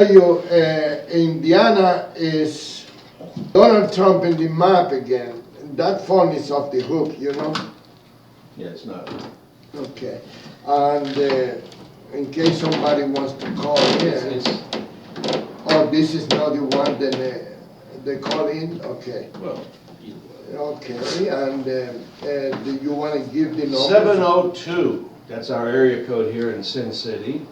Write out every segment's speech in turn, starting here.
You, Indiana is Donald Trump in the map again. That phone is off the hook, you know? Yeah, it's not. Okay. And in case somebody wants to call in, oh, this is not the one that they call in? Okay. Well, Okay, and do you want to give the number? 702, that's our area code here in Sin City.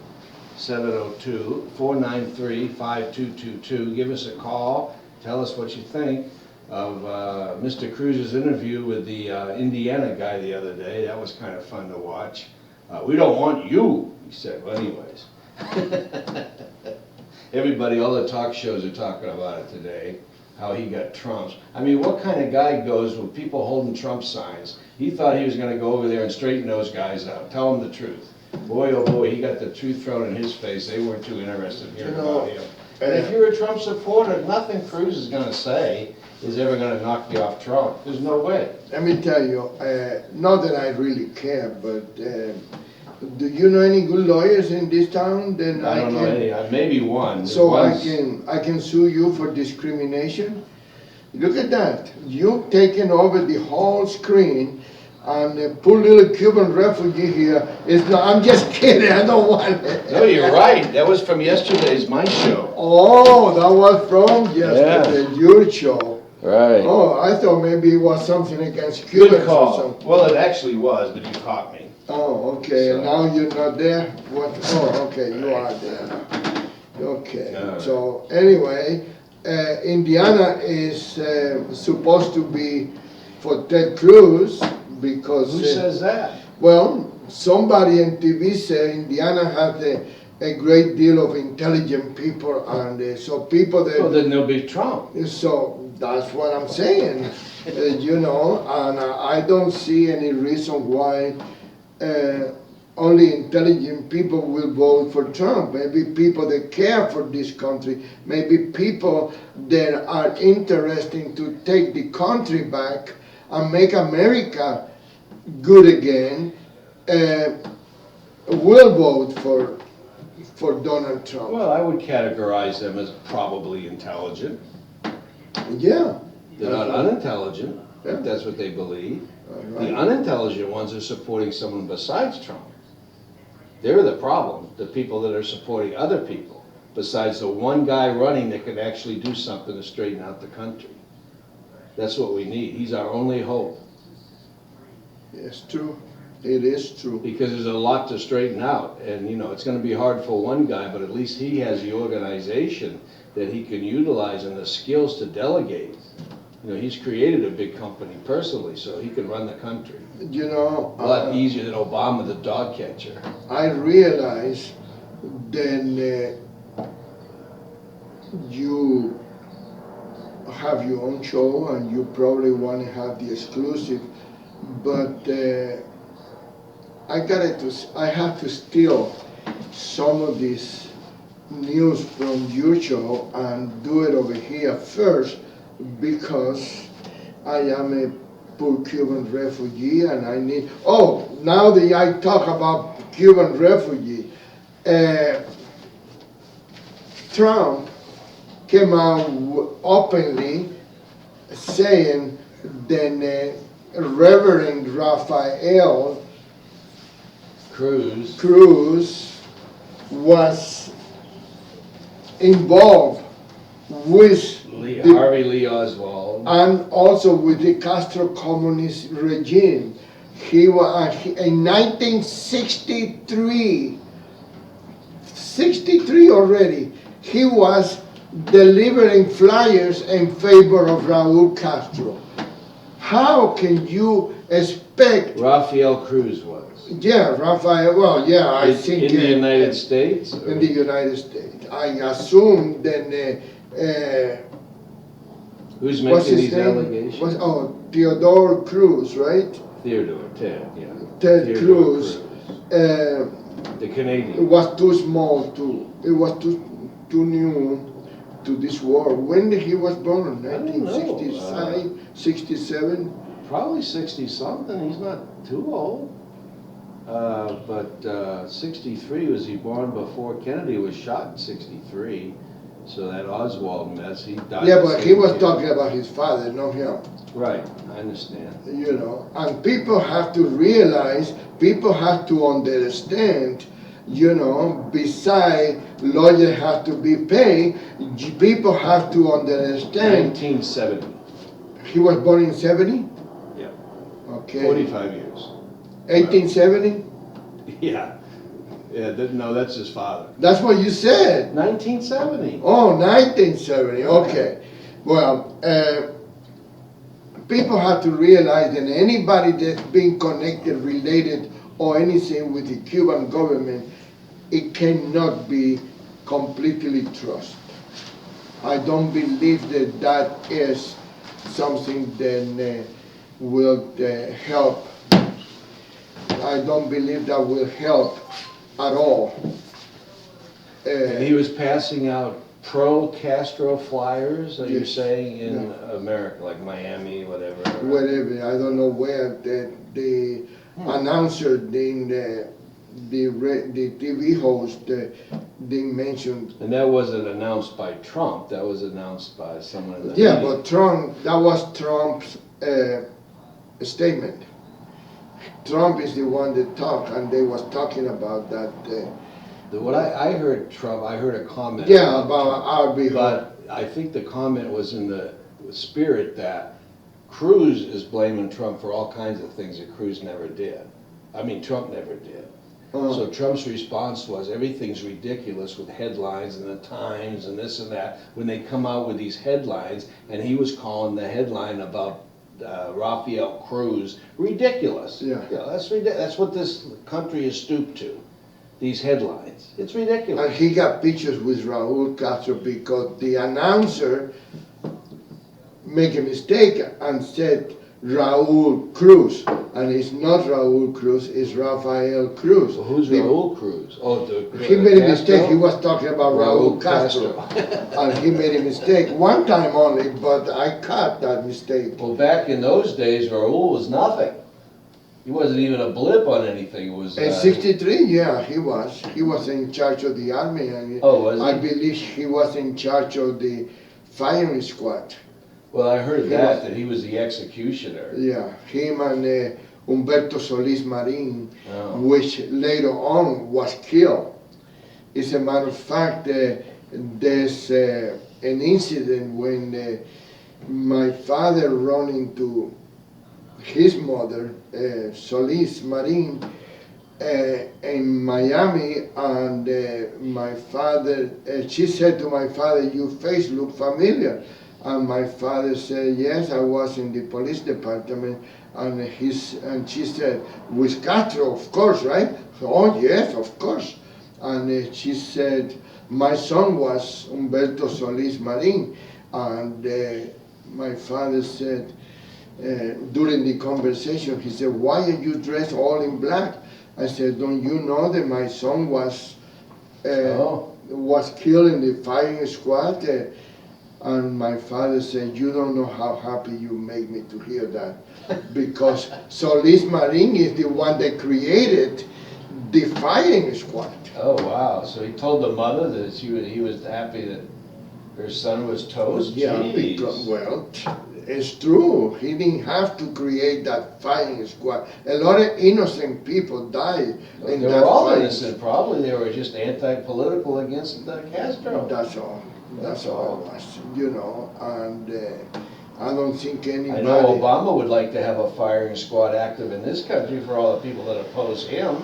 702-493-5222. Give us a call. Tell us what you think of Mr. Cruz's interview with the Indiana guy the other day. That was kind of fun to watch. We don't want you, he said. Well, anyways. Everybody, all the talk shows are talking about it today, how he got Trump's. I mean, what kind of guy goes with people holding Trump signs? He thought he was going to go over there and straighten those guys out, tell them the truth. Boy, oh boy, he got the truth thrown in his face. They weren't too interested in hearing about him. And if you're a Trump supporter, nothing Cruz is going to say is ever going to knock you off Trump. There's no way. Let me tell you, not that I really care, but do you know any good lawyers in this town? Then I don't know any. Maybe one. So I can sue you for discrimination? Look at that. You've taken over the whole screen. And poor little Cuban refugee here is not, I'm just kidding, I don't want it. No, you're right. That was from yesterday's my show. Oh, that was from yesterday, your show. Right. Oh, I thought maybe it was something against Cubans Good call. or something. Well, it actually was, but you caught me. Oh, okay, So. and now you're not there? What? Oh, okay, you are there now. Okay, Right. So anyway, Indiana is supposed to be for Ted Cruz. Because Who says that? Well, somebody on TV said Indiana has a great deal of intelligent people, and so people that. Well, then there'll be Trump. So that's what I'm saying, you know, and I don't see any reason why only intelligent people will vote for Trump. Maybe people that care for this country, maybe people that are interested to take the country back and make America good again, will vote for Donald Trump. Well, I would categorize them as probably intelligent. Yeah. They're not unintelligent, Yeah. if that's what they believe. Right. The unintelligent ones are supporting someone besides Trump. They're the problem, the people that are supporting other people, besides the one guy running that can actually do something to straighten out the country. That's what we need. He's our only hope. It's true. It is true. Because there's a lot to straighten out. And, you know, it's going to be hard for one guy, but at least he has the organization that he can utilize and the skills to delegate. You know, he's created a big company personally, so he can run the country. You know, A lot easier than Obama, the dog catcher. I realize then you have your own show and you probably want to have the exclusive, but I have to steal some of this news from your show and do it over here first, because I am a poor Cuban refugee and I need, oh, now that I talk about Cuban refugee, Trump came out openly saying that Reverend Raphael Cruz was involved with Harvey Lee Oswald. and also with the Castro communist regime. He was in 1963, 63 already, he was delivering flyers in favor of Raúl Castro. How can you expect? Rafael Cruz was. Yeah, Raphael, well, yeah, I think. In the United States? Or? In the United States. I assume then. Who's making these allegations? Theodore Cruz, right? Theodore, Ted, yeah. Ted Theodore Cruz. The Canadian. It was too small it was too new to this war. When he was born? 1965, 67? Probably 60-something. He's not too old. But 63, was he born before Kennedy was shot in 63? So that Oswald mess, he died. Yeah, the but same he was year. talking about his father, not him. Right, I understand. You know, and people have to realize, people have to understand, you know, beside lawyers have to be paid, people have to understand. 1970, He was born in 70? yeah, Okay. 45 years. 1870? Yeah, yeah, no, that's his father. That's what you said. 1970. Oh, 1970, okay. Well, people have to realize that anybody that's been connected, related, or anything with the Cuban government, it cannot be completely trusted. I don't believe that that is something that will help. I don't believe that will help at all. And he was passing out pro-Castro flyers, are you Yes. saying, in Yeah. America, like Miami, whatever? Wherever, I don't know where the announcer in the TV host didn't mention. And that wasn't announced by Trump, that was announced by someone in the Yeah, media. but Trump, that was Trump's statement. Trump is the one that talked, and they was talking about that. What I heard Trump, I heard a comment. Yeah, about Trump, our behalf. but I think the comment was in the spirit that Cruz is blaming Trump for all kinds of things that Cruz never did. I mean, Trump never did. So Trump's response was, everything's ridiculous with headlines and the Times and this and that, when they come out with these headlines, and he was calling the headline about Rafael Cruz ridiculous. Yeah. That's what this country is stooped to, these headlines. It's ridiculous. And he got pictures with Raul Castro because the announcer made a mistake and said Raul Cruz, and it's not Raul Cruz, it's Rafael Cruz. So who's Raul Cruz? Oh, He made a Castro? mistake. He was talking about Raul Castro, Castro. and he made a mistake one time only. But I caught that mistake. Well, back in those days, Raul was nothing. He wasn't even a blip on anything. It was. In '63, yeah, he was. He was in charge of the army, and Oh, was he? I believe he was in charge of the firing squad. Well, I heard He that was. he was the executioner. Yeah, him and Humberto Solis Marin, Oh. which later on was killed. As a matter of fact, there's an incident when my father ran into his mother, Solis Marin, in Miami, and my father, she said to my father, "Your face look familiar." And my father said, "Yes, I was in the police department." And she said, "With Castro, of course, right?" "Oh, yes, of course." And she said, "My son was Humberto Solis Marin." And my father said, during the conversation, he said, "Why are you dressed all in black?" I said, "Don't you know that my son was killed in the firing squad?" And my father said, "You don't know how happy you make me to hear that." Because Solis Marin is the one that created the firing squad. Oh, wow. So he told the mother that he was happy that her son was toast? Yeah, Jeez. because, well, it's true. He didn't have to create that firing squad. A lot of innocent people died in They that were all firing innocent, probably. They were just anti-political against Castro. That's all. That's all it was, you know. And I don't think anybody. I know Obama would like to have a firing squad active in this country for all the people that oppose him.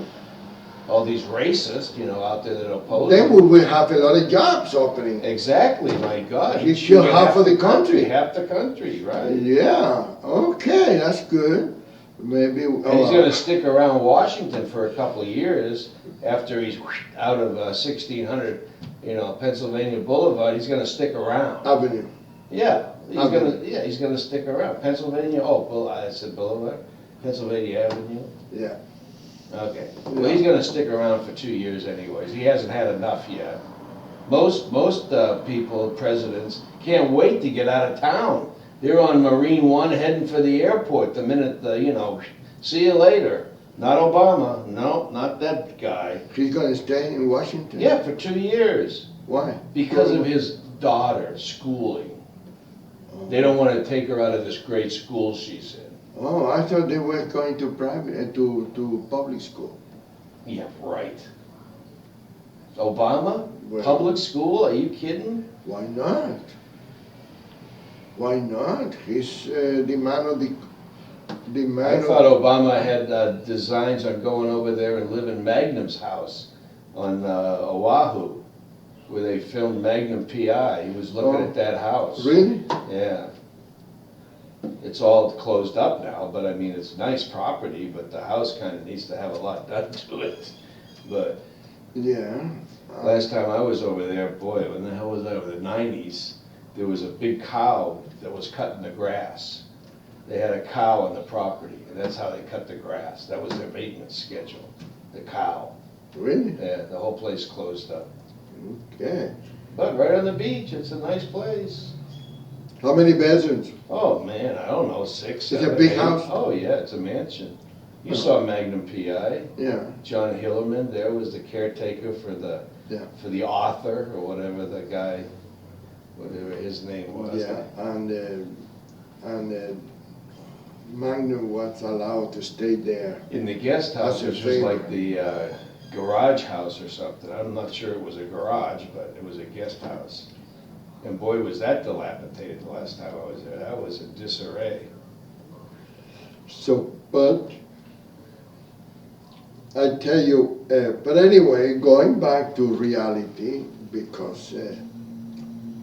All these racists, out there that oppose Then him. we will have a lot of jobs opening. Exactly, my God. He should half of the country. Half the country, right? Yeah. Okay, that's good. Maybe. And he's going to stick around Washington for a couple of years after he's out of 1600, Pennsylvania Boulevard. He's going to stick around. Avenue. Yeah, he's Avenue. going to stick around. Pennsylvania. Oh, I said Boulevard. Pennsylvania Avenue. Yeah. Okay. Well, he's going to stick around for 2 years anyways. He hasn't had enough yet. Most people, presidents, can't wait to get out of town. They're on Marine One heading for the airport the minute see you later. Not Obama, no, not that guy. He's gonna stay in Washington? Yeah, for 2 years, Why? because of his daughter schooling. They don't want to take her out of this great school she's in. Oh, I thought they were going to private, to public school. Yeah, right. Obama? Well, Public school? Are you kidding? why not? Why not? He's the man of the I man of. thought Obama had designs on going over there and live in Magnum's house on Oahu, where they filmed Magnum PI. He was looking Oh. at that house. Really? Yeah. It's all closed up now, but I mean, it's nice property, but the house kind of needs to have a lot done to it. But Yeah. last time I was over there, boy, when the hell was that? The 90s, there was a big cow that was cutting the grass. They had a cow on the property, and that's how they cut the grass. That was their maintenance schedule, the cow. Really? Yeah, the whole place closed up. Okay. But right on the beach, it's a nice place. How many bedrooms? Oh, man, I don't know, 6, It's a 7, big 8. house? Oh, yeah, it's a mansion. You Oh. saw Magnum PI. Yeah. John Hillerman there was the caretaker for Yeah. the author, or whatever the guy, whatever his name was. Yeah. And Magnum was allowed to stay there. In the guest house, That's a which was favor. like the garage house or something. I'm not sure it was a garage, but it was a guest house. And boy, was that dilapidated the last time I was there. That was in disarray. So, but I tell you, but anyway, going back to reality, because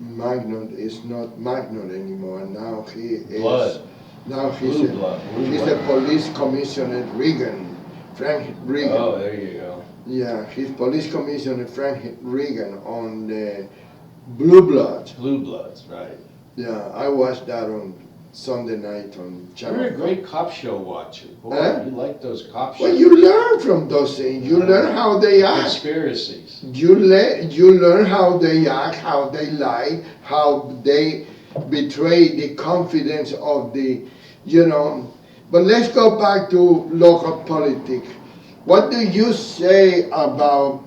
Magnum is not Magnum anymore. Now he is. Blood. Now Blue blood. Blue he's blood. a police commissioner, Reagan, Frank Reagan. Oh, there you go. Yeah, he's police commissioner Frank Reagan on the Blue Bloods. Blue Bloods, right. Yeah, I watched that on Sunday night on You're a Channel. great cop show watcher. Boy, Huh? you like those cop shows. Well, you learn from those things. You learn how they act. Conspiracies. You learn how they act, how they lie, how they betray the confidence of the, you know. But let's go back to local politics. What do you say about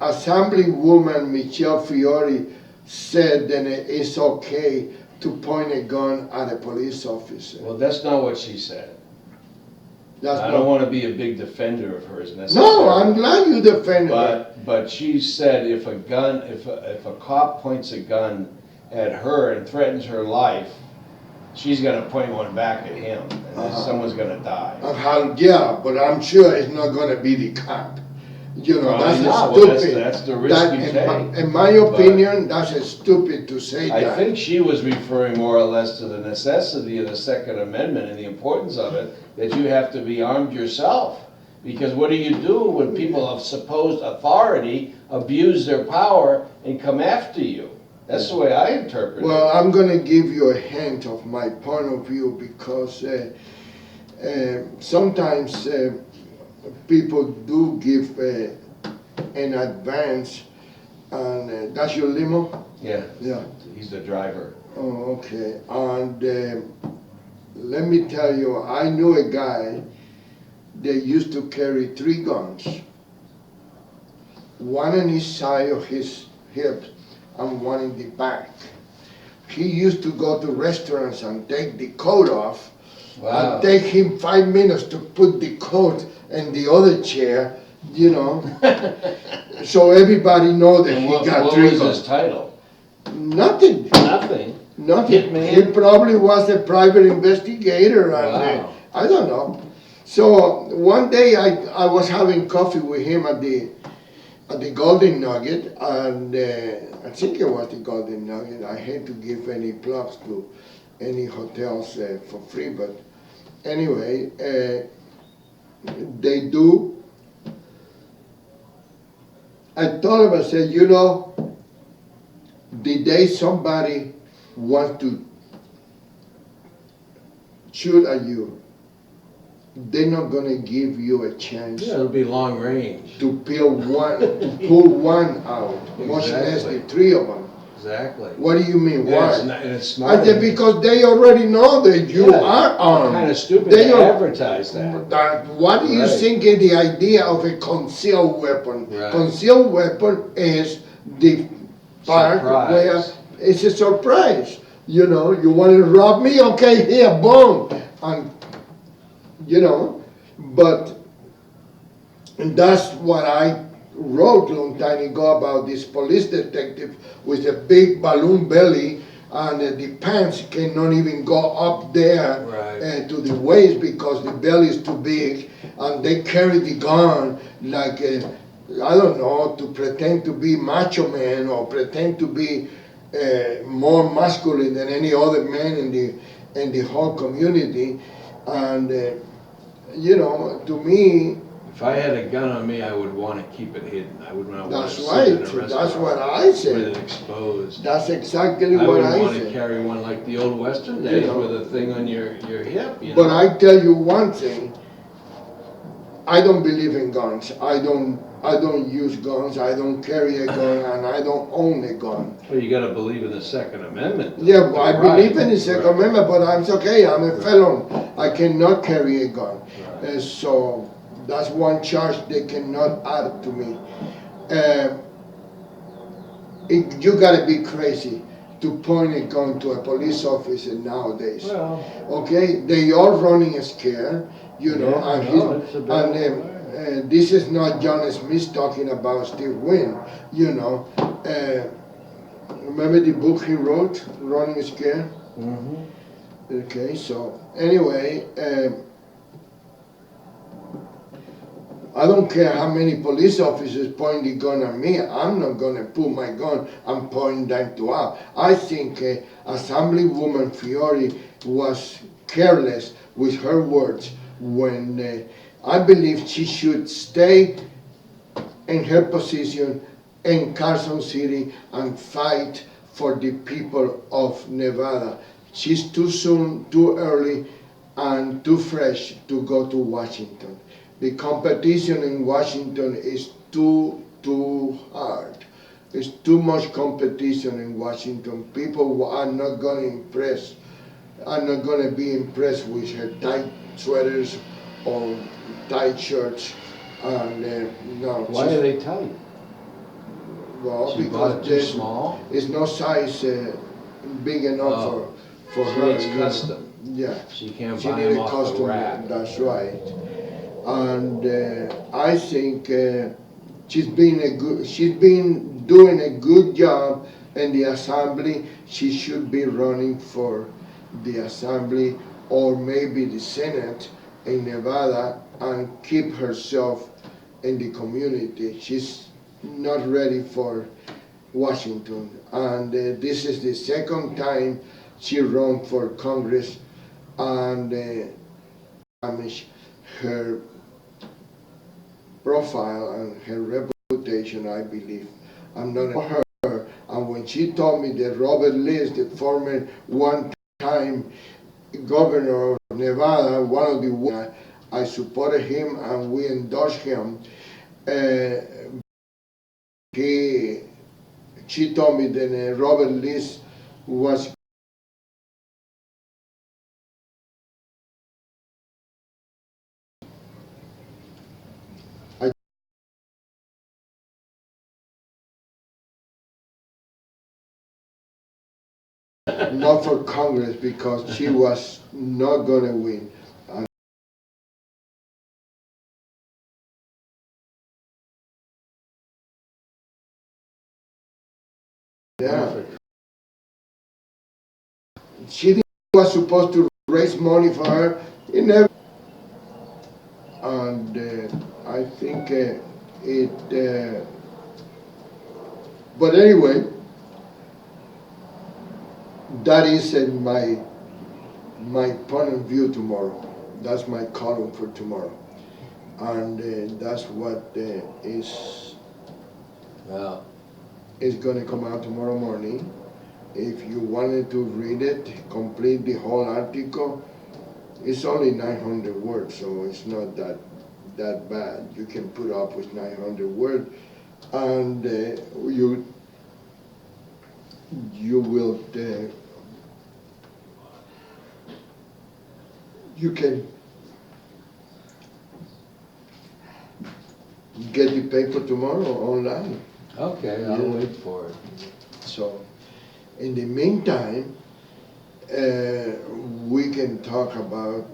Assemblywoman Michelle Fiore said that it's okay to point a gun at a police officer? Well, that's not what she said. That's I not- don't want to be a big defender of hers necessarily. No, I'm glad you defended it. But she said if a cop points a gun at her and threatens her life, she's gonna point one back at him, and someone's gonna die. Yeah, but I'm sure it's not gonna be the cop. You know, Probably that's not. a Well, stupid. that's the risk you take. In my opinion, that's a stupid to say I that. think she was referring more or less to the necessity of the Second Amendment and the importance of it, that you have to be armed yourself. Because what do you do when people of supposed authority abuse their power and come after you? That's the way I interpret Well, it. I'm gonna give you a hint of my point of view because sometimes people do give in advance, and that's your limo? Yeah, Yeah. he's the driver. Oh, okay. And let me tell you, I knew a guy that used to carry 3 guns, one on each side of his hip and one in the back. He used to go to restaurants and take the coat off. Wow. And take him 5 minutes to put the coat in the other chair, you know. So everybody know that And he what got 3 was his guns. title? Nothing. Nothing. Nothing. Hitman? He probably was a private investigator, and Wow. I don't know. So one day I was having coffee with him at the Golden Nugget, and I think it was the Golden Nugget. I hate to give any plugs to any hotels for free, but anyway, they do. I told him, I said, you know, the day somebody wants to shoot at you, they're not gonna give you a chance Yeah, it'll be long range. to pull one out, much less Exactly. the 3 of them. Exactly. What do you mean, And why? it's not, and it's I smart. said, because they already know that you Yeah, are armed. Kind of stupid They to are- advertise that. What do you Right. think is the idea of a concealed weapon? Right. Concealed weapon is the part where Surprise. it's a surprise. You know, you want to rob me? Okay, here, boom. And, you know, but that's what I wrote a long time ago about this police detective with a big balloon belly, and the pants cannot even go up there Right. to the waist because the belly is too big, and they carry the gun like I don't know, to pretend to be macho man or pretend to be more masculine than any other man in the whole community, and you know, to me. If I had a gun on me, I would want to keep it hidden. I would not want That's to sit in a right. restaurant That's what I with said. it exposed. That's exactly I what wouldn't I want to said. carry one like the old Western days know. with a thing on your hip, you But know? I tell you one thing. I don't believe in guns. I don't use guns. I don't carry a gun, and I don't own a gun. Well, you gotta believe in the Second Amendment. Yeah, well, I Right. believe in the Second Right. Amendment, but I'm okay. I'm a felon. I cannot carry a gun. Right. So that's one charge they cannot add to me. Uh, you gotta be crazy to point a gun to a police officer nowadays. Well, Okay, they are running scared, you know, Yeah, and, no, it's a bad this is not John Smith talking about Steve Wynn, you know. Remember the book he wrote, Running Scared? mhm. Okay, so anyway, I don't care how many police officers point the gun at me. I'm not gonna pull my gun and point them to up. I think Assemblywoman Fiore was careless with her words when I believe she should stay in her position in Carson City and fight for the people of Nevada. She's too soon, too early, and too fresh to go to Washington. The competition in Washington is too hard. It's too much competition in Washington. People are not gonna impress. Are not gonna be impressed with her tight sweaters or tight shirts. And no, Why are they tight? well, She bought it because too small? it's no size big enough Oh. for She her. needs you know. custom. Yeah. She can't She buy need them a off the custom. rack. That's right. And I think she's been doing a good job in the assembly. She should be running for the assembly or maybe the Senate in Nevada and keep herself in the community. She's not ready for Washington, and this is the second time she ran for Congress, and damage her profile and her reputation, I believe. I'm not her. And when she told me that Robert List, the former one-time governor of Nevada, one of the I supported him and we endorsed him. He, she told me that Robert List was not for Congress because she was not gonna win. Yeah, she was supposed to raise money for her. It never. And I think it. But anyway, that is my point of view tomorrow. That's my column for tomorrow, and that's what Yeah. is going to come out tomorrow morning. If you wanted to read it, complete the whole article, it's only 900 words, so it's not that bad. You can put up with 900 words, and you you will, you can get the paper tomorrow online. Okay, I'll Yeah. wait for it. So, in the meantime, we can talk about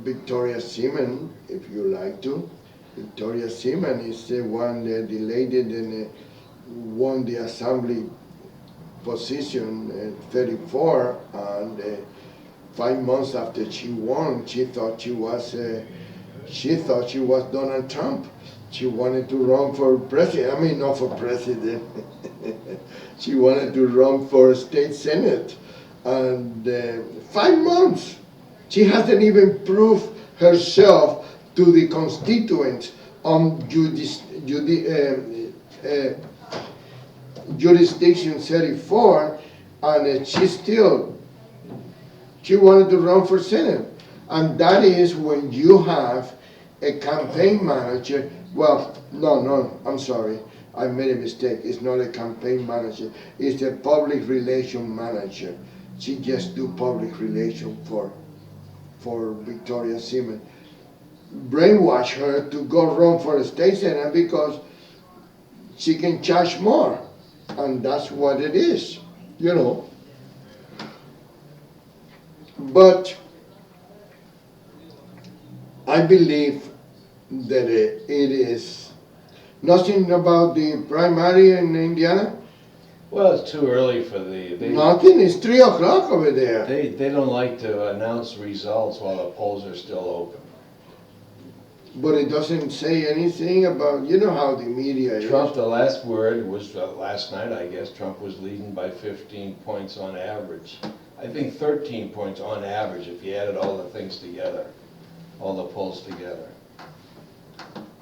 Victoria Seaman, if you like to. Victoria Seaman is the one that the lady that won the assembly position at 34, and 5 months after she won, she thought she was Donald Trump. She wanted to run for president. I mean, not for president. She wanted to run for state senate, and 5 months. She hasn't even proved herself to the constituents on jurisdiction 34, and she wanted to run for senate. And that is when you have a campaign manager. Well, no, I'm sorry. I made a mistake. It's not a campaign manager. It's a public relation manager. She just do public relation for Victoria Seaman. Brainwash her to go run for a state senate because she can charge more. And that's what it is, you know. But I believe that it is nothing about the primary in Indiana. Well, it's too early for Nothing. It's 3 o'clock over there. They don't like to announce results while the polls are still open. But it doesn't say anything about, you know how the media Trump, is. the last word was last night, I guess. Trump was leading by 15 points on average. I think 13 points on average if you added all the things together, all the polls together.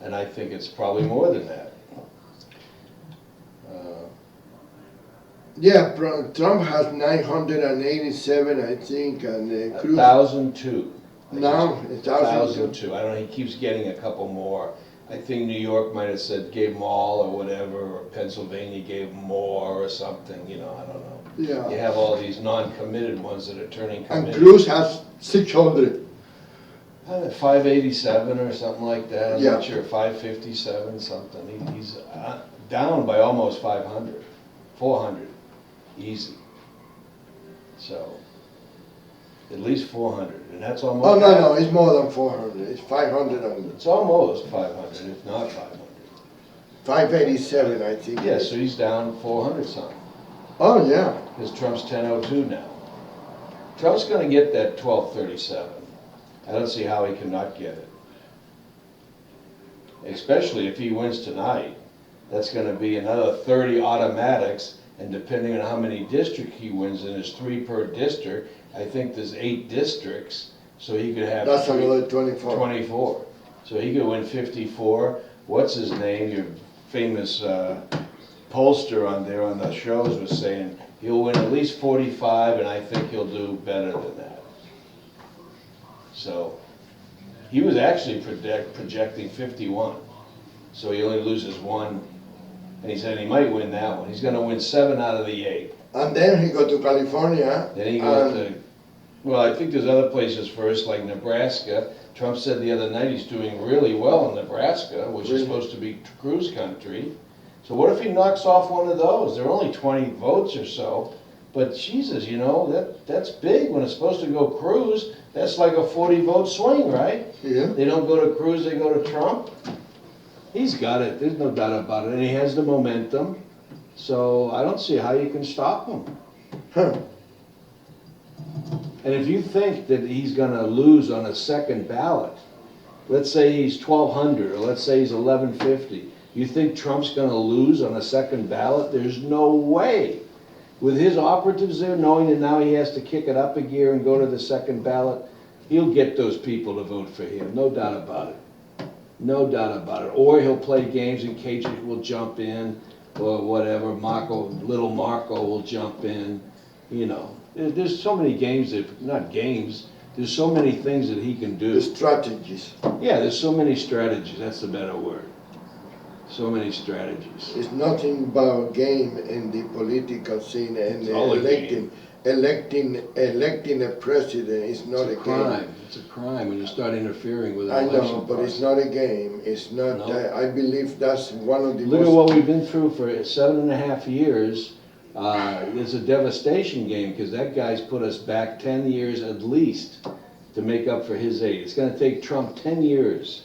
And I think it's probably more than that. Yeah, Trump has 987, I think, and Cruz 1,002. now 1,002. 1,002. I don't know, he keeps getting a couple more. I think New York might have said gave them all or whatever, or Pennsylvania gave them more or something, you know, I don't know. Yeah. You have all these non-committed ones that are turning And committed. Cruz has 600. 587 or something like that, I'm Yeah. not sure, 557 something. He's down by almost 500, 400, easy. So, at least 400, and that's almost. Oh, no, it's more than 400. It's 500 and It's almost 500, if not 500. 587, I think. Yeah, so he's down 400 something, Oh, yeah. because Trump's 1002 now. Trump's gonna get that 1237. I don't see how he cannot get it. Especially if he wins tonight, that's gonna be another 30 automatics, and depending on how many districts he wins, and there's 3 per district, I think there's 8 districts, so he could have. That's another 24. 24. So he could win 54. What's his name? Your famous pollster on there on the shows was saying he'll win at least 45, and I think he'll do better than that. So he was actually projecting 51. So he only loses 1, and he said he might win that one. He's going to win 7 out of the 8. And then he go to California. Then he goes to, well, I think there's other places first, like Nebraska. Trump said the other night he's doing really well in Nebraska, which is supposed to be Cruz country. So what if he knocks off one of those? There are only 20 votes or so, but Jesus, you know, that's big. When it's supposed to go Cruz, that's like a 40-vote swing, right? Yeah. They don't go to Cruz, they go to Trump. He's got it, there's no doubt about it, and he has the momentum. So I don't see how you can stop him. Huh. And if you think that he's gonna lose on a second ballot, let's say he's 1,200, or let's say he's 1,150, you think Trump's gonna lose on a second ballot? There's no way. With his operatives there, knowing that now he has to kick it up a gear and go to the second ballot, he'll get those people to vote for him, no doubt about it. No doubt about it. Or he'll play games and Cajun will jump in, or whatever, little Marco will jump in, you know. There's so many games, not games, there's so many things that he can do. The strategies. Yeah, there's so many strategies, that's the better word. So many strategies. It's nothing but a game in the political scene, and It's all a electing a president is not It's a a game. crime. It's a crime when you start interfering with an I election know, but it's process. not a game. It's not. No. I believe that's one of the Look at most. what we've been through for 7.5 years. It's a devastation game because that guy's put us back 10 years at least to make up for his 8. It's going to take Trump 10 years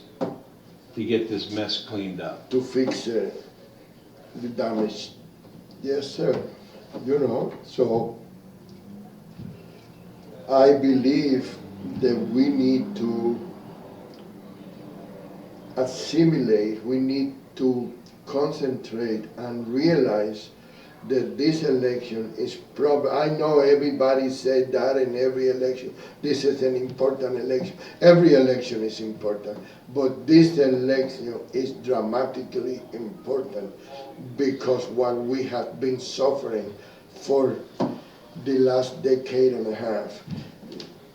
to get this mess cleaned up. To fix the damage. Yes, sir. You know, so I believe that we need to assimilate, we need to concentrate and realize that this election is I know everybody said that in every election. This is an important election. Every election is important. But this election is dramatically important because what we have been suffering for the last decade and a half.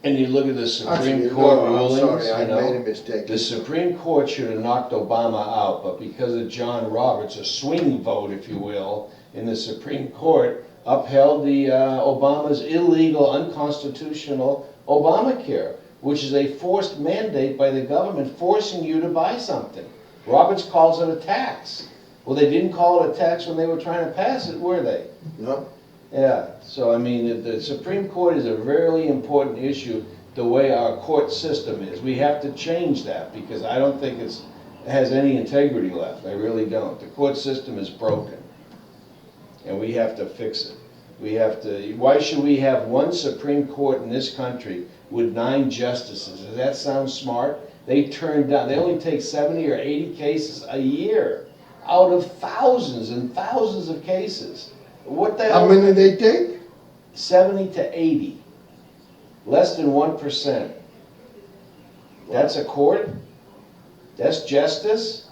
And you look at the Supreme Actually, Court no, rulings. I'm sorry, I you know, made a mistake. The Supreme Court should have knocked Obama out, but because of John Roberts, a swing vote, if you will, in the Supreme Court, upheld the Obama's illegal, unconstitutional Obamacare, which is a forced mandate by the government forcing you to buy something. Roberts calls it a tax. Well, they didn't call it a tax when they were trying to pass it, were they? No? Yeah, so I mean, the Supreme Court is a really important issue, the way our court system is. We have to change that because I don't think it has any integrity left. I really don't. The court system is broken and we have to fix it. We have to, why should we have one Supreme Court in this country with 9 justices? Does that sound smart? They turn down, they only take 70 or 80 cases a year out of thousands and thousands of cases. What the hell? How many they take? 70 to 80. Less than 1%. That's a court? That's justice?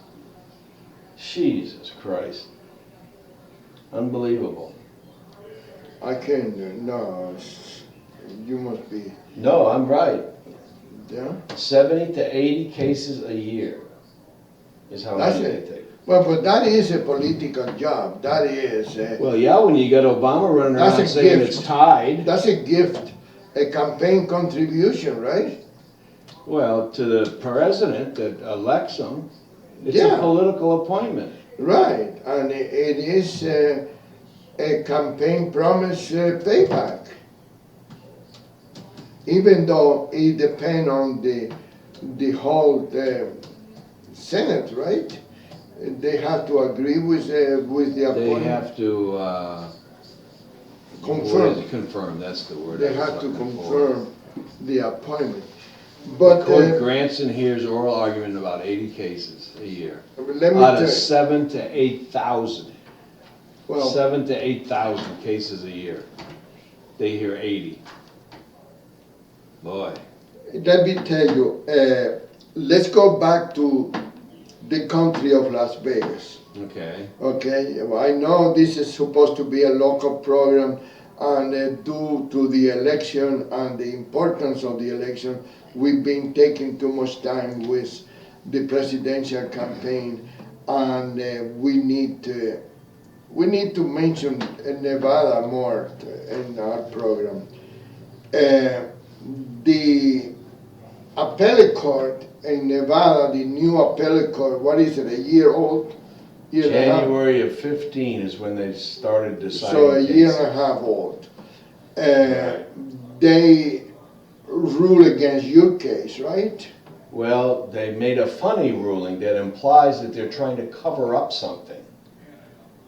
Jesus Christ. Unbelievable. I can't, no, you must be, No, I'm right. yeah? 70 to 80 cases a year is how That's many it. they take. Well, but that is a political job. That is, Well, yeah, when you got Obama running That's around a saying gift. it's tied. that's a gift, a campaign contribution, right? Well, to the president that elects him, it's Yeah. a political appointment. Right, and it is a campaign promise payback. Even though it depends on the whole Senate, right? They have to agree with the They appointment. have to Confirm. what is it? Confirm, that's the word. I They was have to looking for. confirm the appointment. The But court grants and hears oral argument in about 80 cases a year. let me Out tell of you, 7 to 8,000. well, 7 to 8,000 cases a year. They hear 80. Boy. let me tell you, let's go back to the country of Las Vegas. Okay. Okay, well, I know this is supposed to be a local program, and due to the election and the importance of the election, we've been taking too much time with the presidential campaign, and we need to mention Nevada more in our program. The appellate court in Nevada, the new appellate court, what is it, a year old? Year and a half? January of 15 is when they started deciding. So a year cases. and a half old. They rule against your case, right? Well, they made a funny ruling that implies that they're trying to cover up something.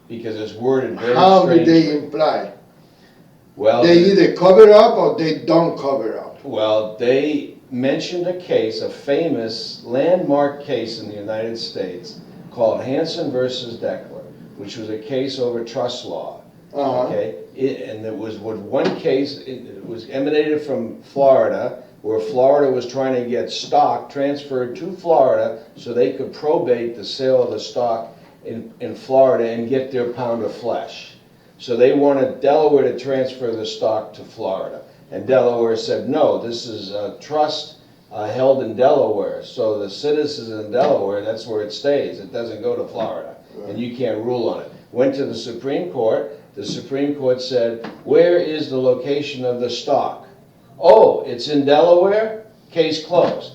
Because it's worded very How do strangely. they imply? Well, They either cover up or they don't cover up. Well, they mentioned a case, a famous landmark case in the United States called Hansen versus Deckler, which was a case over trust law. Uh-huh. Okay, and it was with one case, it was emanated from Florida, where Florida was trying to get stock transferred to Florida so they could probate the sale of the stock in Florida and get their pound of flesh. So they wanted Delaware to transfer the stock to Florida. And Delaware said, no, this is a trust held in Delaware. So the citizens in Delaware, that's where it stays. It doesn't go to Florida. and you can't rule on it. Went to the Supreme Court. The Supreme Court said, where is the location of the stock? Oh, it's in Delaware? Case closed.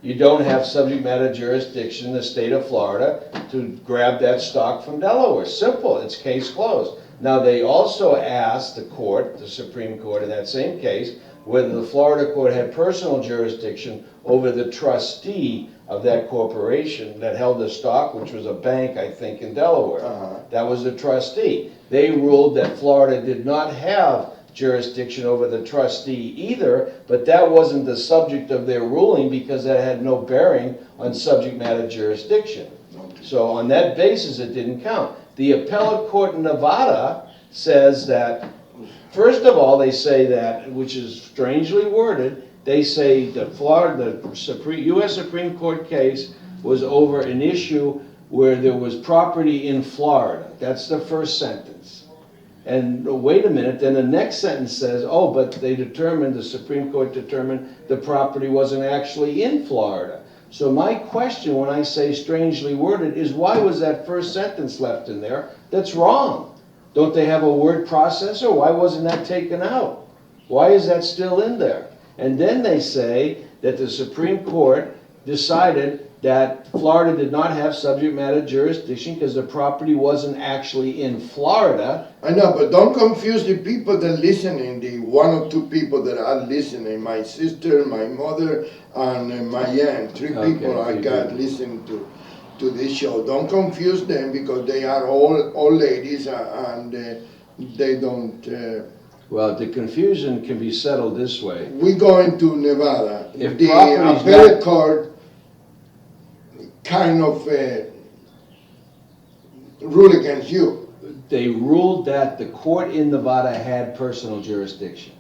You don't have subject matter jurisdiction in the state of Florida to grab that stock from Delaware. Simple, it's case closed. Now, they also asked the court, the Supreme Court in that same case, whether the Florida court had personal jurisdiction over the trustee of that corporation that held the stock, which was a bank, I think, in Delaware. That was the trustee. They ruled that Florida did not have jurisdiction over the trustee either, but that wasn't the subject of their ruling because that had no bearing on subject matter jurisdiction. So on that basis, it didn't count. The appellate court in Nevada says that, first of all, they say that, which is strangely worded, they say the U.S. Supreme Court case was over an issue where there was property in Florida. That's the first sentence. And wait a minute, then the next sentence says, oh, but the Supreme Court determined the property wasn't actually in Florida. So my question when I say strangely worded is, why was that first sentence left in there? That's wrong. Don't they have a word processor? Why wasn't that taken out? Why is that still in there? And then they say that the Supreme Court decided that Florida did not have subject matter jurisdiction because the property wasn't actually in Florida. I know, but don't confuse the people that are listening, the one or two people that are listening, my sister, my mother, and my aunt, three people I got listening to this show. Don't confuse them because they are all ladies and they don't... Well, the confusion can be settled this way. We go into Nevada. If the property's appellate not- court kind of rule against you. They ruled that the court in Nevada had personal jurisdiction.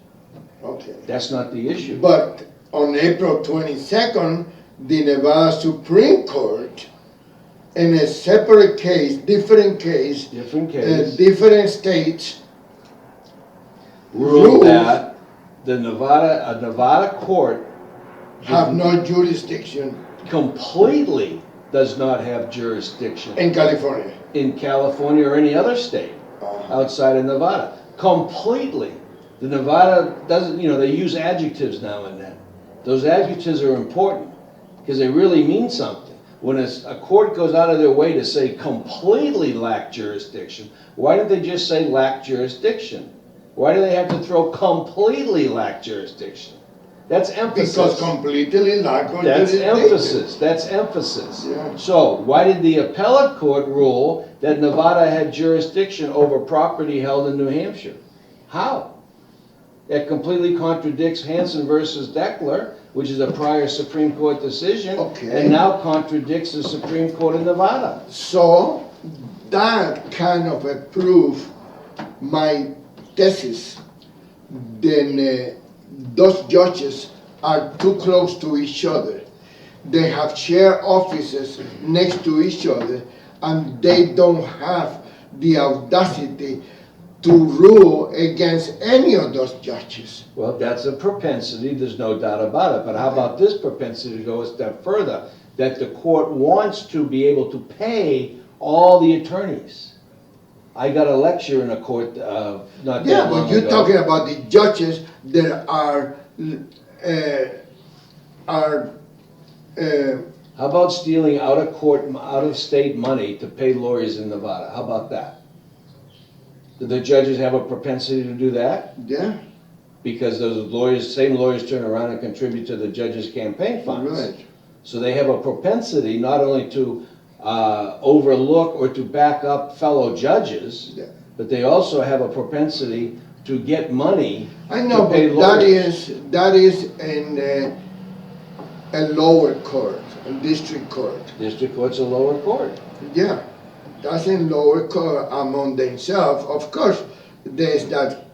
Okay. That's not the issue. But on April 22nd, the Nevada Supreme Court, in a separate case, different states, ruled that a Nevada court have no jurisdiction completely does not have jurisdiction in California. in California or any other state outside of Nevada. Completely. The Nevada doesn't, they use adjectives now and then. Those adjectives are important because they really mean something. When a court goes out of their way to say completely lack jurisdiction, why don't they just say lack jurisdiction? Why do they have to throw completely lack jurisdiction? That's emphasis. Because completely lack of That's jurisdiction. emphasis. That's emphasis. Yeah. So why did the appellate court rule that Nevada had jurisdiction over property held in New Hampshire? How? That completely contradicts Hansen versus Deckler, which is a prior Supreme Court decision, and now contradicts the Supreme Court of Nevada. So that kind of prove my thesis. Then those judges are too close to each other. They have shared offices next to each other, and they don't have the audacity to rule against any of those judges. Well, that's a propensity, there's no doubt about it. But how about this propensity to go a step further? That the court wants to be able to pay all the attorneys. I got a lecture in a court not that long but you're ago. talking about the judges that are How about stealing out of state money to pay lawyers in Nevada? How about that? Do the judges have a propensity to do that? yeah, Because those same lawyers turn around and contribute to the judges' campaign funds. right. So they have a propensity not only to overlook or to back up fellow judges, Yeah. but they also have a propensity to get money I know, to pay but lawyers. that is in a lower court, a district court. District court's a lower court. Yeah, that's in lower court among themselves. Of course, there's that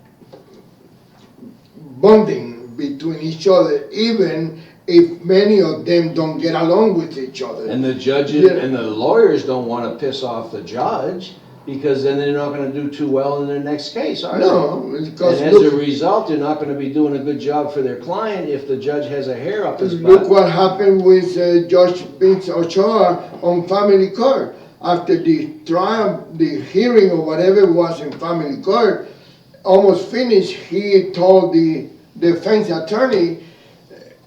bonding between each other, even if many of them don't get along with each other. And the judges and the lawyers don't want to piss off the judge because then they're not going to do too well in their next case, are they? No, because And as a result, they're not going to be doing a good job for their client if the judge has a hair up his butt. look what happened with Judge Vince Ochoa on family court. after the trial, the hearing or whatever it was in family court, almost finished, he told the defense attorney,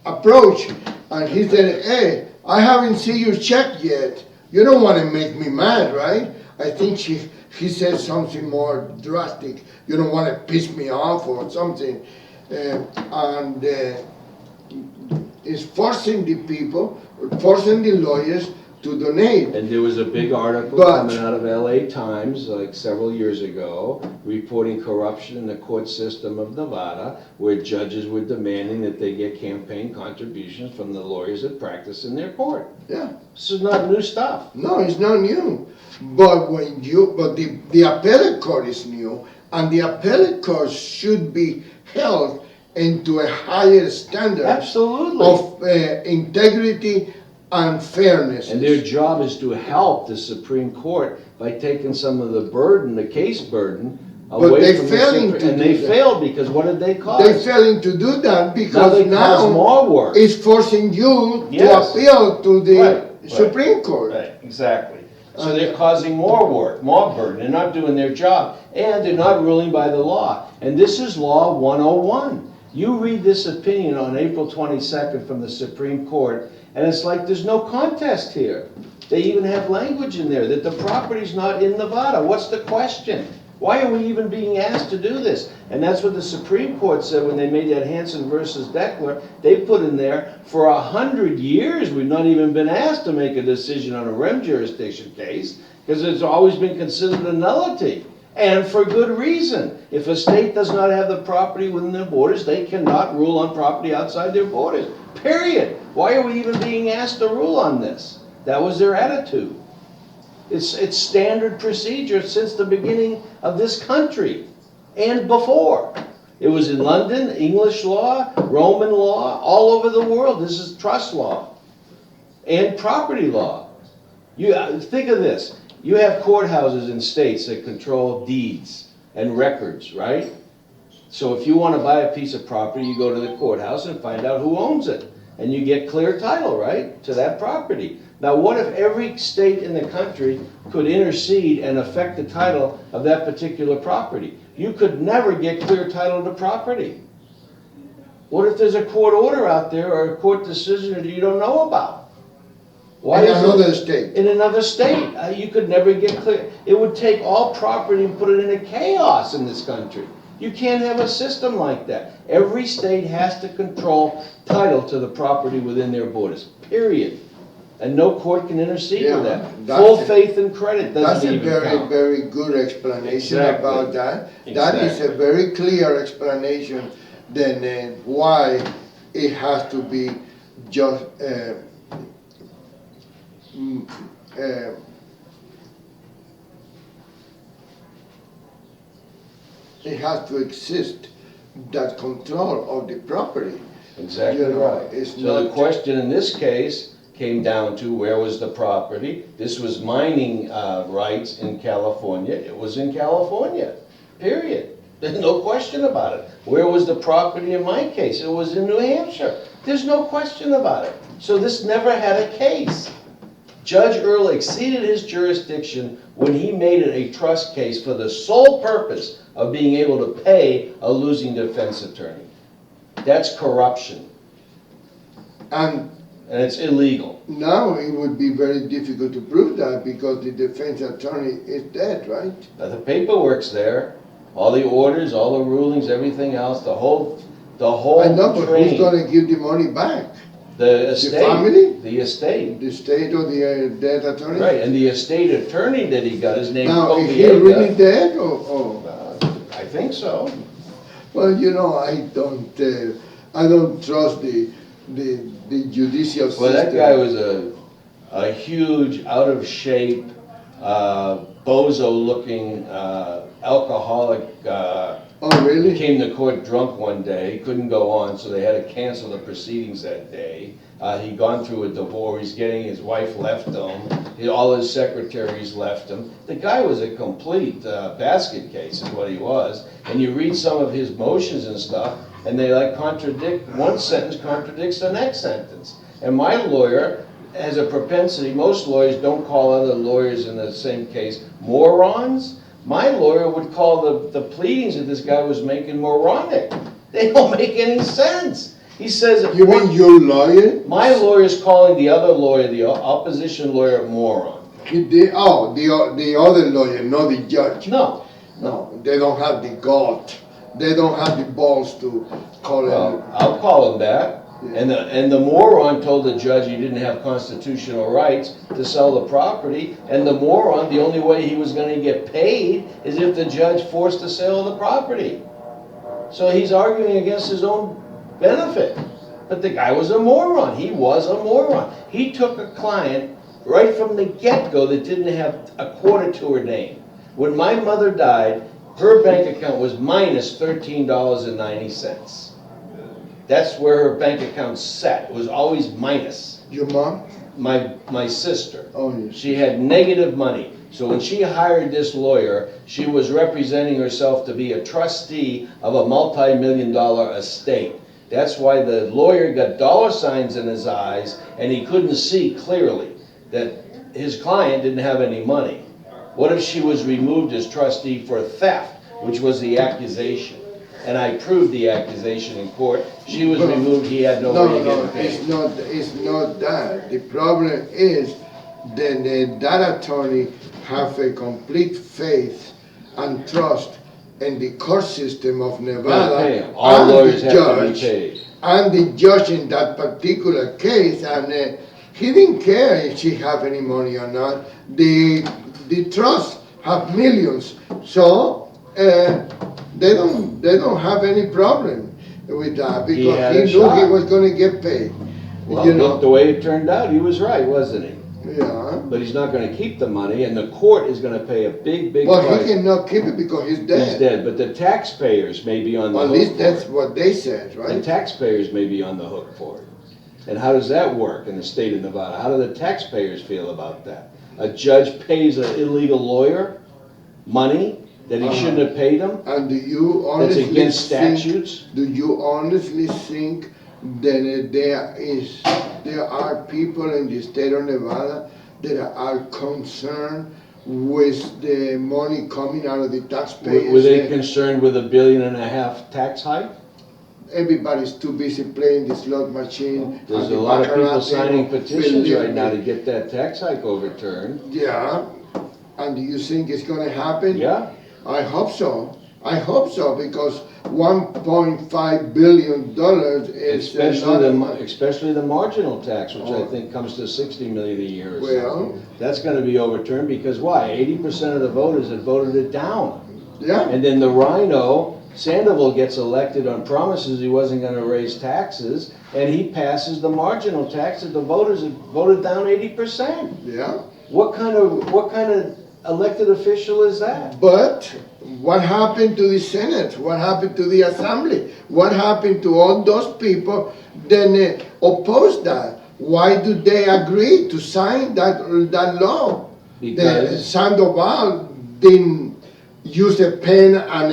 approach, and he said, hey, I haven't seen your check yet. You don't want to make me mad, right? I think he said something more drastic. You don't want to piss me off or something. And it's forcing the people, forcing the lawyers to donate. And there was a big article But- coming out of LA Times like several years ago reporting corruption in the court system of Nevada, where judges were demanding that they get campaign contributions from the lawyers that practice in their court. Yeah. This is not new stuff. No, it's not new. But the appellate court is new, and the appellate court should be held into a higher standard Absolutely. of integrity and fairness. And their job is to help the Supreme Court by taking some of the burden, the case burden, away they from the failing Supreme. to And do they that. failed because what did they cause? They're failing to do that Now because they cause more work. it's forcing you Yes. to appeal to the Right, Supreme Court. Right, exactly. So they're causing more work, more burden. They're not doing their job, and they're not ruling by the law. And this is Law 101. You read this opinion on April 22nd from the Supreme Court, and it's like there's no contest here. They even have language in there that the property's not in Nevada. What's the question? Why are we even being asked to do this? And that's what the Supreme Court said when they made that Hansen versus Deckler. They put in there, for 100 years, we've not even been asked to make a decision on a REM jurisdiction case, because it's always been considered a nullity. And for good reason. If a state does not have the property within their borders, they cannot rule on property outside their borders. Period. Why are we even being asked to rule on this? That was their attitude. It's standard procedure since the beginning of this country and before. It was in London, English law, Roman law, all over the world. This is trust law and property law. You think of this. You have courthouses in states that control deeds and records, right? So if you want to buy a piece of property, you go to the courthouse and find out who owns it. And you get clear title, right, to that property. Now what if every state in the country could intercede and affect the title of that particular property? You could never get clear title to property. What if there's a court order out there or a court decision that you don't know about? Why In is it- another state. In another state, you could never get clear. It would take all property and put it into chaos in this country. You can't have a system like that. Every state has to control title to the property within their borders, period. And no court can intercede with Yeah, that. that's Full it. faith and credit That's doesn't a even very, count. very good explanation Exactly. about that. That is a Exactly. very clear explanation than why it has to be just it has to exist, that control of the property. Exactly You know, right. it's So the not- question in this case came down to where was the property? This was mining rights in California. It was in California, period. There's no question about it. Where was the property in my case? It was in New Hampshire. There's no question about it. So this never had a case. Judge Earl exceeded his jurisdiction when he made it a trust case for the sole purpose of being able to pay a losing defense attorney. That's corruption, And and it's illegal. now it would be very difficult to prove that because the defense attorney is dead, right? But the paperwork's there, all the orders, all the rulings, everything else, the whole I know, but who's train. gonna give the money back? The estate. family? The estate. The state or the dead attorney? Right, and the estate attorney that he got is named Now, is he Koviega. really dead or? I think so. Well, you know, I don't trust the judicial system. Well, that guy was a huge, out of shape, bozo-looking, alcoholic. Oh, really? Came to court drunk one day. He couldn't go on, so they had to cancel the proceedings that day. He'd gone through a divorce. His wife left him. All his secretaries left him. The guy was a complete basket case, is what he was. And you read some of his motions and stuff, and they like contradict. One sentence contradicts the next sentence. And my lawyer has a propensity, most lawyers don't call other lawyers in the same case morons. My lawyer would call the pleadings that this guy was making moronic. They don't make any sense. He says... You mean your lawyer? My lawyer's calling the other lawyer, the opposition lawyer, a moron. The other lawyer, not the judge. No. No, they don't have the gut. They don't have the balls to call Well, him. I'll call him that. Yeah. And the moron told the judge he didn't have constitutional rights to sell the property. And the moron, the only way he was going to get paid is if the judge forced the sale of the property. So he's arguing against his own benefit. But the guy was a moron. He was a moron. He took a client right from the get-go that didn't have a quarter to her name. When my mother died, her bank account was minus $13.90. That's where her bank account sat. It was always minus. Your mom? My sister. Oh, yes. She had negative money. So when she hired this lawyer, she was representing herself to be a trustee of a multi-million-dollar estate. That's why the lawyer got dollar signs in his eyes and he couldn't see clearly that his client didn't have any money. What if she was removed as trustee for theft, which was the accusation? And I proved the accusation in court. She was removed, he had no way of getting paid. It's not that. The problem is that attorney have a complete faith and trust in the court system of Nevada All and lawyers the have to be judge, paid. and the judge in that particular case, and he didn't care if she have any money or not. The trust have millions, so they don't have any problem with that because he knew he was going to get paid. Well, You know? look, the way it turned out, he was right, wasn't he? Yeah. But he's not going to keep the money, and the court is going to pay a big, big Well, price. he cannot keep it because he's dead. He's dead, but the taxpayers may be on the Well, at hook least for that's it. what they said, The right? taxpayers may be on the hook for it. And how does that work in the state of Nevada? How do the taxpayers feel about that? A judge pays an illegal lawyer money that he shouldn't have paid him? And do you That's honestly against think? statutes? Do you honestly think that there are people in the state of Nevada that are concerned with the money coming out of the taxpayers? Were they concerned with $1.5 billion tax hike? Everybody's too busy playing the slot machine. There's and a the lot of people baccarat signing table. petitions Believe right now me. to get that tax hike overturned. Yeah, and do you think it's gonna happen? Yeah. I hope so. I hope so because $1.5 billion is a lot of money. Especially the marginal tax, which I think comes to $60 million a year or Well, something. That's gonna be overturned because why? 80% of the voters had voted it down. yeah, And then the rhino, Sandoval, gets elected on promises he wasn't gonna raise taxes, and he passes the marginal tax that the voters had voted down 80%. yeah. What kind of elected official is that? But what happened to the Senate? What happened to the Assembly? What happened to all those people that opposed that? Why do they agree to sign that law? Because Sandoval didn't use a pen and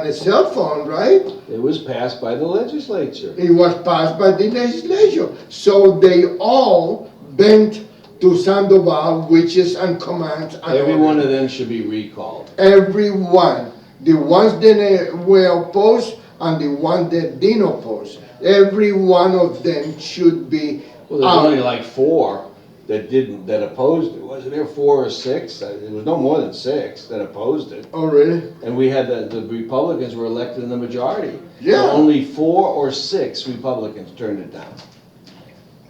a cell phone, right? it was passed by the legislature. It was passed by the legislature. So they all bent to Sandoval wishes and commands. And Every orders. one of them should be recalled. Everyone, the ones that were opposed and the ones that didn't oppose, every one of them should be Well, there's out. only like 4 that opposed it. Wasn't there 4 or 6? It was no more than 6 that opposed it. Oh, really? And we had the Republicans were elected in the majority. Yeah. So only 4 or 6 Republicans turned it down.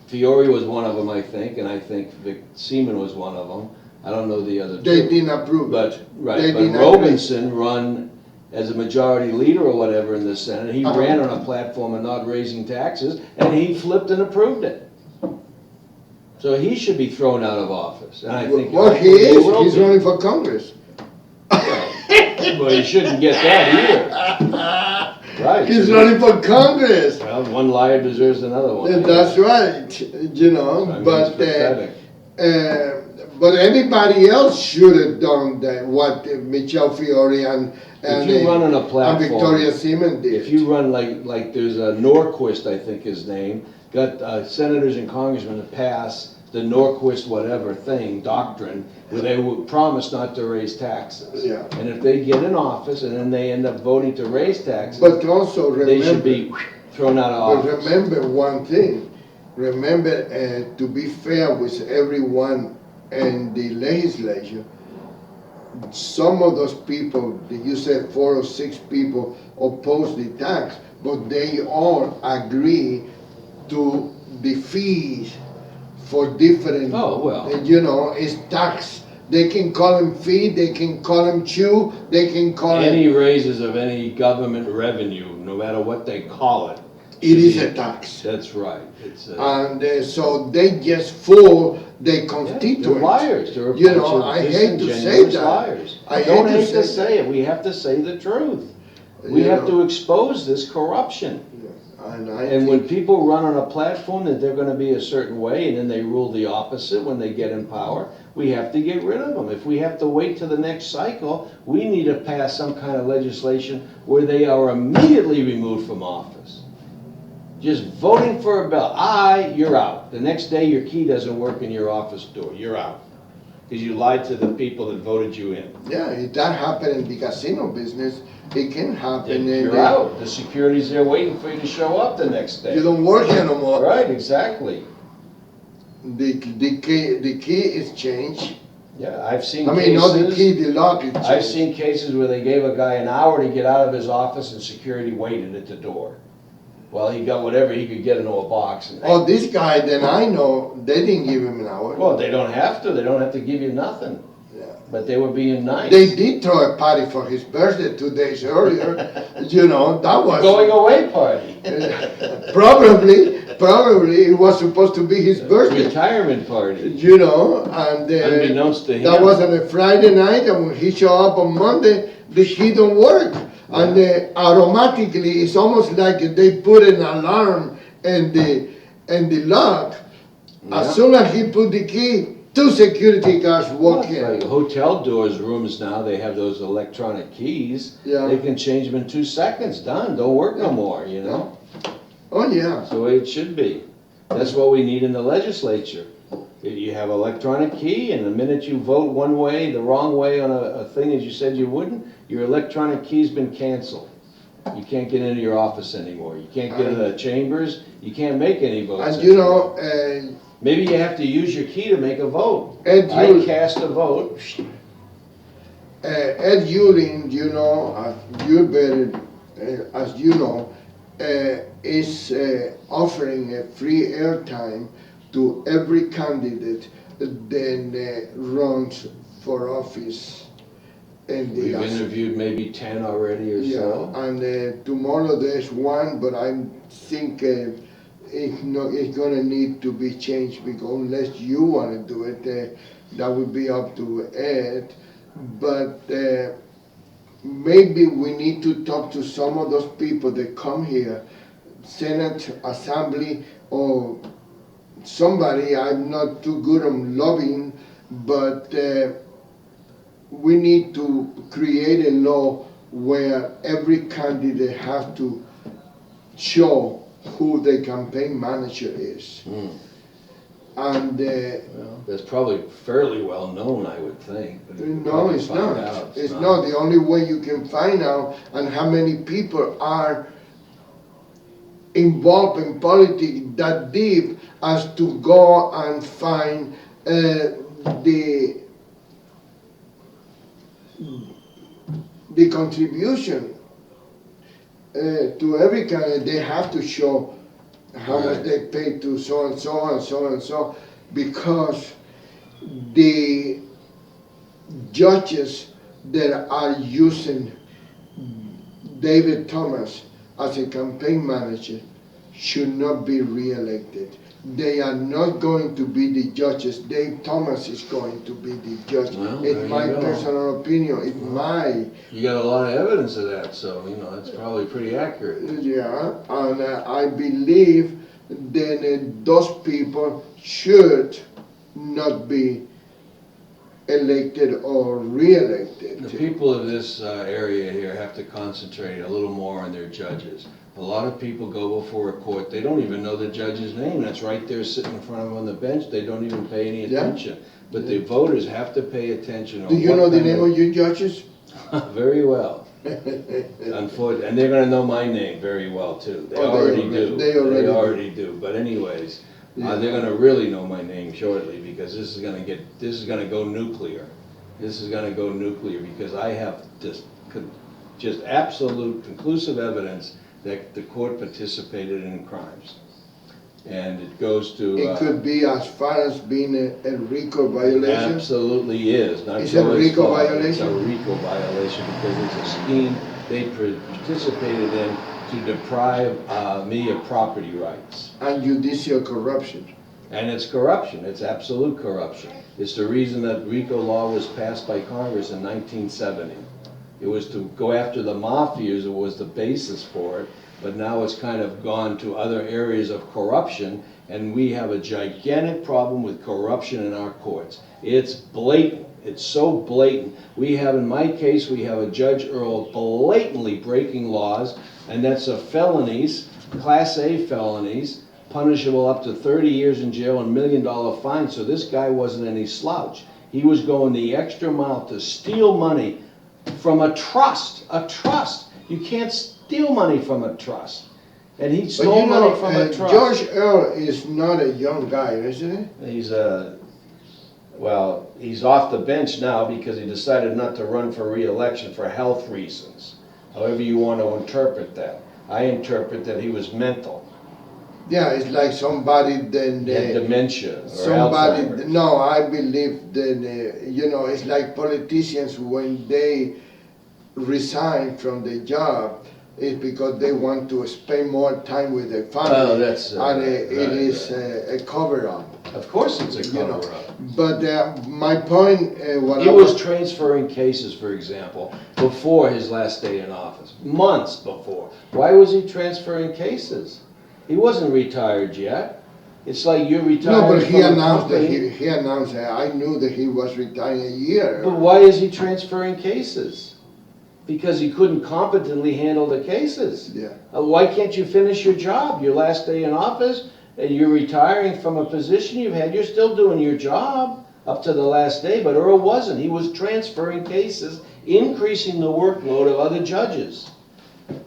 Fiore was one of them, I think, and I think Vic Seaman was one of them. I don't know the other They two. didn't approve it. But, right, They but didn't Robinson run as a majority leader or whatever in the Senate. He Uh-huh. ran on a platform of not raising taxes, and he flipped and approved it. So he should be thrown out of office, and I think. Well, he hopefully is. will He's be. running for Congress. Well, he shouldn't get that either. Right. He's running for Congress. Well, one liar deserves another one. That's right. You know, I mean, but it's pathetic. but everybody else should have done that. What Michelle Fiore and If you run on a and platform, Victoria Seaman did. if you run like there's a Norquist, I think his name, got senators and congressmen to pass the Norquist whatever thing, doctrine, where they would promise not to raise taxes. Yeah. And if they get in office and then they end up voting to raise taxes, But also remember, they should be thrown out of but office. remember one thing. Remember, to be fair with everyone in the legislature, some of those people, you said 4 or 6 people oppose the tax, but they all agree to the fees for different, Oh, well. it's tax. They can call them fee, they can call them chew, they can call Any it, raises of any government revenue, no matter what they call it. it should is be- a tax. That's right. It's And so they just fool the they're constituents. liars. They're a You bunch know, of I hate to say disingenuous that. liars. I Don't hate to hate to say say it. We have to say the truth. We You have know. to expose this corruption. And when people run on a platform that they're gonna be a certain way, and then they rule the opposite when they get in power, we have to get rid of them. If we have to wait till the next cycle, we need to pass some kind of legislation where they are immediately removed from office. Just voting for a bill, aye, you're out. The next day, your key doesn't work in your office door, you're out. Because you lied to the people that voted you in. Yeah, if that happened in the casino business, it can happen. in You're the- out. The security's there waiting for you to show up the next day. You don't work here no more. Right, exactly. The key is changed. Yeah, I've seen I mean, not the cases, key, the lock is changed. I've seen cases where they gave a guy an hour to get out of his office and security waited at the door. Well, he got whatever he could get into a box. And Oh, this guy, then I know, they didn't give him an hour. well, they don't have to give you nothing. Yeah. But they were being nice. They did throw a party for his birthday 2 days earlier. That was. Going away party. Probably it was supposed to be his birthday. Retirement party. And Unbeknownst to him. that was on a Friday night, and when he showed up on Monday, the key don't work. And automatically, it's almost like they put an alarm in the lock. Yeah. As soon as he put the key, 2 security guards walk in. Like hotel doors, rooms now, they have those electronic keys. Yeah. They can change them in 2 seconds, done, don't work no more, you know? Oh, yeah. That's the way it should be. That's what we need in the legislature. You have electronic key, and the minute you vote one way, the wrong way on a thing as you said you wouldn't, your electronic key's been canceled. You can't get into your office anymore. You can't get into the chambers, you can't make any votes. And Maybe you have to use your key to make a vote. Ed I Yul- cast a vote. Ed Yulin, you better, as you know, is offering a free airtime to every candidate that runs for office in the We've interviewed maybe 10 already or so. and tomorrow there's one, but I think it's gonna need to be changed, because unless you wanna do it, that would be up to Ed. But maybe we need to talk to some of those people that come here, Senate, Assembly, or somebody. I'm not too good on lobbying, but we need to create a law where every candidate has to show who the campaign manager is. And Well, that's probably fairly well known, I would think. But you could no, probably it's find not. out. It's not. The only way you can find out and how many people are involved in politics that deep as to go and find the contribution to every candidate. They have to show how much Right. they pay to so and so and so and so, because the judges that are using David Thomas as a campaign manager should not be re-elected. They are not going to be the judges. Dave Thomas is going to be the judge. Well, there It's you my go. personal opinion. It's my, You got a lot of evidence of that, so, you know, that's probably pretty accurate. yeah, and I believe that those people should not be elected or re-elected. The people of this area here have to concentrate a little more on their judges. A lot of people go before a court, they don't even know the judge's name, that's right there sitting in front of them on the bench, they don't even pay any Yeah. attention. But the voters have to pay attention. On Do you what know the kind name of your judges? Very well. Unfortunately, and they're gonna know my name very well too. They Oh, already do. they already do. But anyways, Yeah. they're gonna really know my name shortly because this is gonna go nuclear. This is gonna go nuclear because I have just absolute conclusive evidence that the court participated in crimes. And it goes to. It could be as far as being a RICO violation. It absolutely is. Not It's a Joey's RICO fault. violation? It's a RICO violation because it's a scheme they participated in to deprive me of property rights. And judicial corruption. And it's corruption. It's absolute corruption. It's the reason that RICO law was passed by Congress in 1970. It was to go after the mafias. It was the basis for it. But now it's kind of gone to other areas of corruption, and we have a gigantic problem with corruption in our courts. It's blatant. It's so blatant. We have, in my case, we have a Judge Earl blatantly breaking laws, and that's a felonies, Class A felonies, punishable up to 30 years in jail and $1 million fine. So this guy wasn't any slouch. He was going the extra mile to steal money from a trust. A trust. You can't steal money from a trust. And he stole money from a trust. George Earl is not a young guy, isn't he? He's he's off the bench now because he decided not to run for re-election for health reasons. However you want to interpret that. I interpret that he was mental. Yeah, it's like somebody then He had dementia or somebody. Alzheimer's. No, I believe that it's like politicians when they resign from the job. It's because they want to spend more time with their family. Oh, that's and it right, is a cover-up. Of course it's a cover-up. But my point, He was transferring cases, for example, before his last day in office, months before. Why was he transferring cases? He wasn't retired yet. It's like you're retired. No, but he from a announced that company. he announced that I knew that he was retiring a year. But why is he transferring cases? Because he couldn't competently handle the cases. Yeah. Why can't you finish your job, your last day in office, and you're retiring from a position you've had? You're still doing your job up to the last day, but Earl wasn't. He was transferring cases, increasing the workload of other judges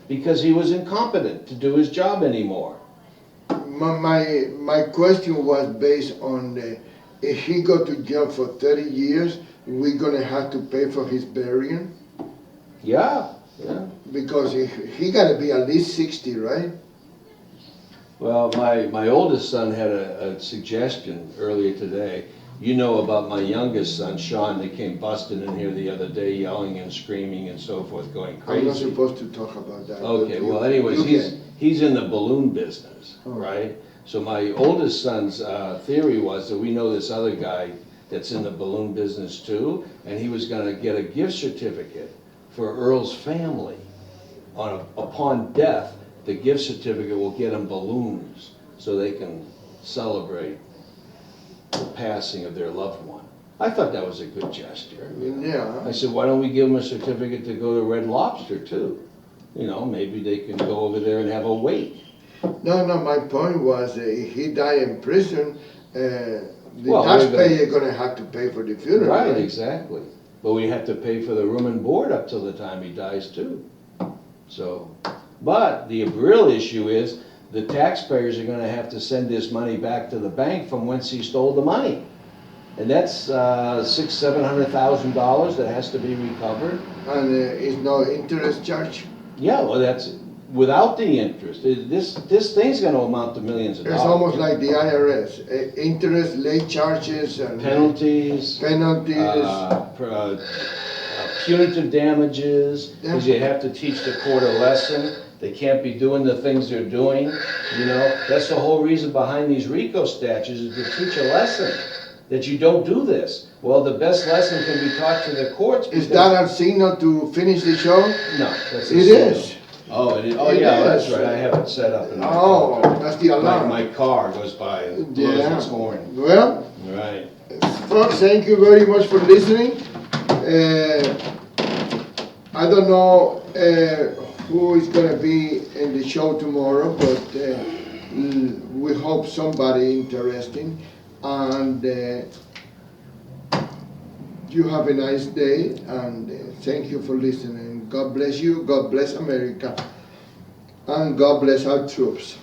because he was incompetent to do his job anymore. My question was based on if he go to jail for 30 years, we're gonna have to pay for his burial? Yeah. Because he got to be at least 60, right? Well, my oldest son had a suggestion earlier today. You know about my youngest son, Sean, that came busting in here the other day, yelling and screaming and so forth, going crazy. I'm not supposed to talk about that. Okay, well, anyways, he's in the balloon business, right? So my oldest son's theory was that we know this other guy that's in the balloon business too, and he was gonna get a gift certificate for Earl's family. Upon death, the gift certificate will get them balloons so they can celebrate the passing of their loved one. I thought that was a good gesture. Yeah. I said, why don't we give them a certificate to go to Red Lobster too? You know, maybe they can go over there and have a wake. No, my point was if he died in prison, the taxpayer is going to have to pay for the funeral. Right, exactly. But we have to pay for the room and board up till the time he dies too. So, but the real issue is the taxpayers are gonna have to send this money back to the bank from whence he stole the money. And that's $600,000-700,000 that has to be recovered. And is no interest charge? Yeah, well, that's without the interest. This thing's gonna amount to millions of dollars. It's almost like the IRS, interest, late charges, and Penalties. Punitive damages, because you have to teach the court a lesson. They can't be doing the things they're doing, you know. That's the whole reason behind these RICO statutes is to teach a lesson, that you don't do this. Well, the best lesson can be taught to the courts. Is that a signal to finish the show? No, that's a It signal. is. Oh, It yeah, that's is. right, I have it set up in my. Oh, that's the My, alarm. my car goes by and blows Yeah. its horn. Well, Right. folks, thank you very much for listening. I don't know who is going to be in the show tomorrow, but we hope somebody interesting. And you have a nice day, and thank you for listening. God bless you, God bless America, and God bless our troops.